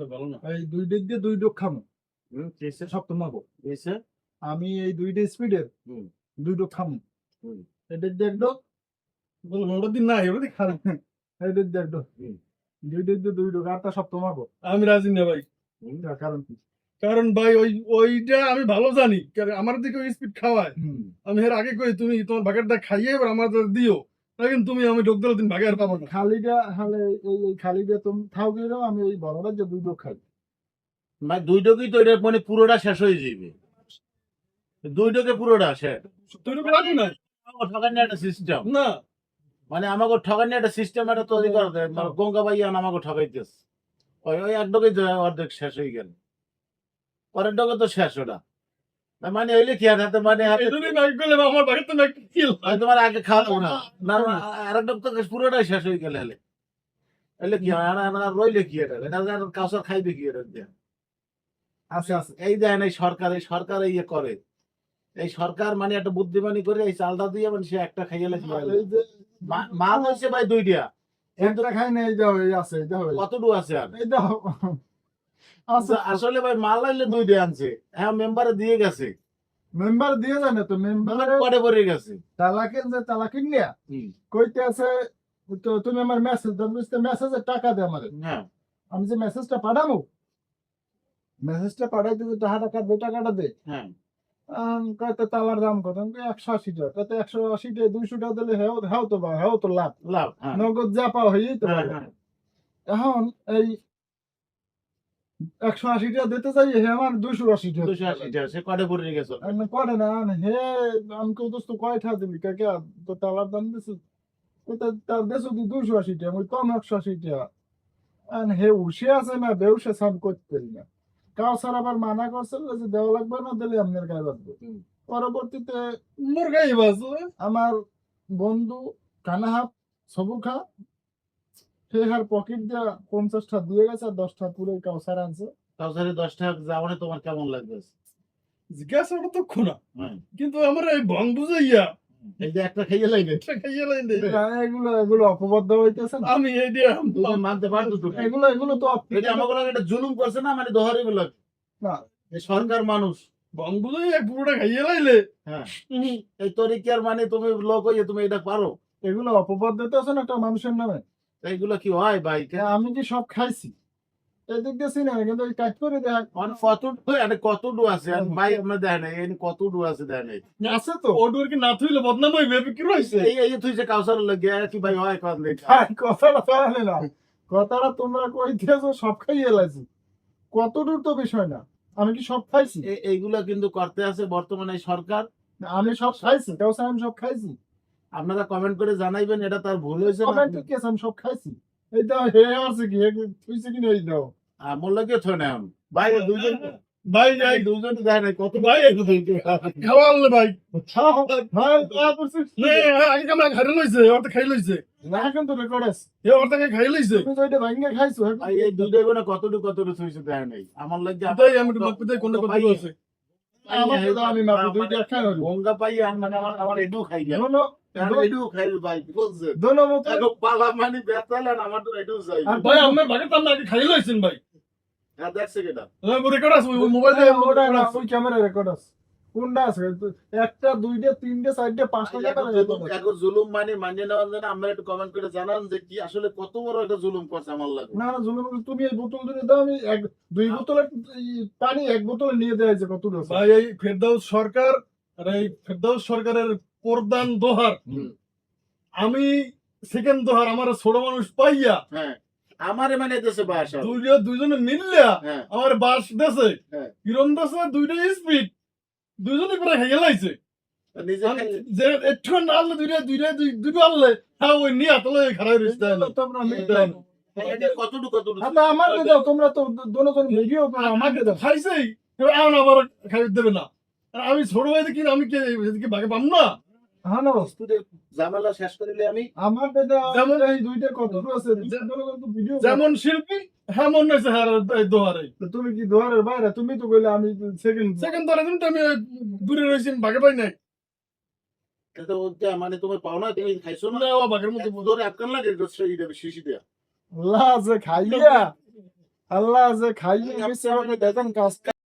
ভালো না এই দুই দিক দিয়ে দুই ডোক খামো সপ্তম মাগো আমি এই দুইটা স্পিডের দুই ডোক খামো এটা দিয়ে এক ডোক ওটা দিন না ওটা দিয়ে খারাপ এটা দিয়ে এক ডোক দুই দিক দিয়ে দুই ডোক আরটা সপ্তম মাগো আমি রাজি না ভাই কারণ কি কারণ ভাই ওইটা আমি ভালো জানি কারণ আমার দিকে ওই স্পিড খাওয়ায় আমি এর আগে কই তুমি তোমার ভাগেরটা খাইয়ে এবার আমার দিও কিন্তু তুমি আমি ঢোক দিলে তুমি ভাগে আর পাবো না খালিটা হলে এই খালিটা তুমি থাও গেলেও আমি এই বড়রা যে দুই ডোক খাই ভাই দুই ডোকই তো এটা মানে পুরোটা শেষ হয়ে যাবে দুই ডোকে পুরোটা শেষ তুই ঢোক লাগবে না আমার ঠকানি একটা সিস্টেম না মানে আমাকে ঠকানি একটা সিস্টেম একটা তৈরি করে দেয় গঙ্গা ভাইয়া আমাকে ঠকাইতেছে ওই এক ডোকে অর্ধেক শেষ হয়ে গেল পরের ডোকে তো শেষ ওটা মানে হইলে কি হাতে মানে হাতে এই জন্যই ভাগ করলে আমার ভাগের তো নাকি কিল তোমার আগে খাওয়াবো না না আর এক ডোক তো পুরোটাই শেষ হয়ে গেল হেলে এলে কি হয় আর রইলে কি এটা কাউসার খাইবে কি এটা দিয়ে আছে আছে এই দেন এই সরকার ইয়ে করে এই সরকার মানে একটা বুদ্ধিমানি করে এই চালটা দিয়ে মানে সে একটা খাইয়ে এই যে মাল হয়েছে ভাই দুইটা একটা খাই না এই দাও এই আছে এই দাও কতটুকু আছে আর এই দাও আছে আসলে ভাই মাল লাইলে দুইটা আনছে হ্যাঁ মেম্বারে দিয়ে গেছে মেম্বার দিয়ে যায় না তো মেম্বার পরে পরে গেছে তালাকের যে তালাকিন নিয়া কইতে আছে তো তুমি আমার মেসেজ দাও বুঝতে মেসেজে টাকা দে আমারে হ্যাঁ আমি যে মেসেজটা পাঠাবো মেসেজটা পাঠাই দিবি টাকাটা দে হ্যাঁ কয়তো তালার দাম কত 180 টাকা কত 180 টাকা 200 টাকা দিলে হেও তো লাভ লাভ হ্যাঁ নগদ যা পাও হইই তো হ্যাঁ, পাবে। হ্যাঁ। এখন এই 180 টাকা দিতে চাই হে আমার 280 টাকা 280 টাকা সে কটে পরে গেছে আমি করে না হে আমি কই দোস্ত কয়টা দিবি কাকে তো তালার দাম দিছিস তার দেশো 280 টাকা ওই কম 180 টাকা হে উঠে আছে না বেউসে সাম করতে পারি না কাউসার আবার মানা করছিল যে দেওয়া লাগবে না দিলে আপনার গায়ে লাগবে পরবর্তীতে মোর গাই বাস আমার বন্ধু কানাহাত সবুর খা সে হার পকেট দিয়া 50টা দিয়ে গেছে আর 10টা পুরো কাউসার আনছে কাউসারে 10 টাকা যাওয়ানে তোমার কেমন লাগবে জিজ্ঞাসা ওটা তো খোনা হ্যাঁ। কিন্তু আমার এই ভং বুঝাইয়া এই যে একটা খাইয়ে লাইবে একটা খাইয়ে লাইন দে এগুলো অপবদ্ধ হইতেছে না আমি এই দিয়ে তুমি মানতে পারছো তো এগুলো তো এটা আমাকে লাগে একটা জুলুম করছে না মানে দোহারি বলে না এই সরকার মানুষ ভং বুঝাইয়া পুরোটা খাইয়ে লাইলে হ্যাঁ এই তরিকার মানে তুমি লোক হইয়ে তুমি এটা পারো এগুলো অপবাদ দিতেছে না একটা মানুষের নামে এইগুলো কি হয় ভাই আমি কি সব খাইছি এদিক দিয়ে চিনি না কিন্তু ওই কাজ করে দেখ কতটু আছে আর ভাই আমরা দেয় নাই এই কতটু আছে দেয় নাই আছে তো ওডুর কি না থইলে বদনাম হইবে কি রইছে এই তুই যে কাউসার লাগে কি ভাই হয় কত নেই কথাটা পারলে না কথাটা তোমরা কই দিয়েছো সব খাইয়ে এলাইছি কতদূর তো বিষয় না আমি কি সব খাইছি এইগুলা কিন্তু করতে আছে বর্তমানে এই সরকার আমি সব খাইছি কাউসা আমি সব খাইছি আপনারা কমেন্ট করে জানাইবেন এটা তার ভুল হয়েছে না কমেন্ট কি আছে আমি সব খাইছি এই দাও হে আছে কি তুইছে কি এই দাও আমার লাগে থই না আমি ভাই দুইজন ভাই যাই দুইজন দেয় নাই কত ভাই খাওয়ালে ভাই ভাই তারপর নে আগে কামরা খাই লইছে ওরতে খাই লইছে না এখন তো রেকর্ড আছে এ ওরতে খাই লইছে তুমি তো এটা ভাঙ্গে খাইছো ভাই এই দুইটা গুণা কতটু থইছে দেয় নাই আমার লাগে তাই আমি তো মাপতে কোন কত আছে আমার তো আমি মাপি দুইটা খাই হলো গঙ্গা পাই মানে আমার এডু খাই গেল দোনো এডু খাই ভাই বুঝছে দোনো মত এগো পালা মানে বেতালেন আমার তো এডু চাই ভাই আমার ভাগে তো আগে খাই লইছেন ভাই হ্যাঁ দেখছে কেটা রেকর্ড আছে মোবাইল ওটা না ওই ক্যামেরা রেকর্ড আছে কোনটা আছে একটা দুইটা তিনটে চারটে পাঁচটা ক্যামেরা এখন জুলুম মানে মানিয়ে নেওয়ার জন্য আমরা একটু কমেন্ট করে জানান যে কি আসলে কত বড় একটা জুলুম করছে আমার লাগে না না জুলুম তুমি এই বোতল দিয়ে দাও আমি এক দুই বোতলের পানি এক বোতলে নিয়ে দেওয়া হয়েছে কত দূর ভাই এই ফেরদাউস সরকার আর এই ফেরদাউস সরকারের প্রধান দোহার আমি সেকেন্ড দোহার আমার ছোট মানুষ পাইয়া হ্যাঁ আমারে মানে দেশে বাসা দুইজনে মিললিয়া হ্যাঁ আমার বাস দেশে হ্যাঁ। কিরম দেশে দুইটা স্পিড দুইজনে পুরো খেয়ে লাইছে নিজে যে একটু না আনলে দুইটা আনলে হ্যাঁ ওই নিয়ে আতলে খারাপ রিস্তা তোমরা এটা কতটুকু আচ্ছা আমার দাও তোমরা তো দোনোজন ভিডিও আমাকে দাও খাইছেই এবার এখন আবার খাই দেবে না আর আমি ছোট ভাই দেখি আমি কি ভাগে পাম না হ্যাঁ না বস্তুদের ঝামেলা শেষ করিলে আমি আমার দাদা যেমন এই দুইটা কত দূর আছে দোনোজন তো ভিডিও যেমন শিল্পী হ্যাঁ মনে হয়েছে হ্যাঁ এই দোহারে তুমি কি দুয়ারের বাইরে তুমি তো কইলে আমি সেকেন্ড সেকেন্ড দোহারে কিন্তু আমি দূরে রয়েছি ভাগে পাই নাই কিন্তু ওটা মানে তুমি পাও না তুমি খাইছো না না ও ভাগের মতো ধরে আটকান লাগে শিশি দেয়া লাজে খাইয়া আল্লাহ যে খাইয়ে গেছে আমাকে দেখেন কাজ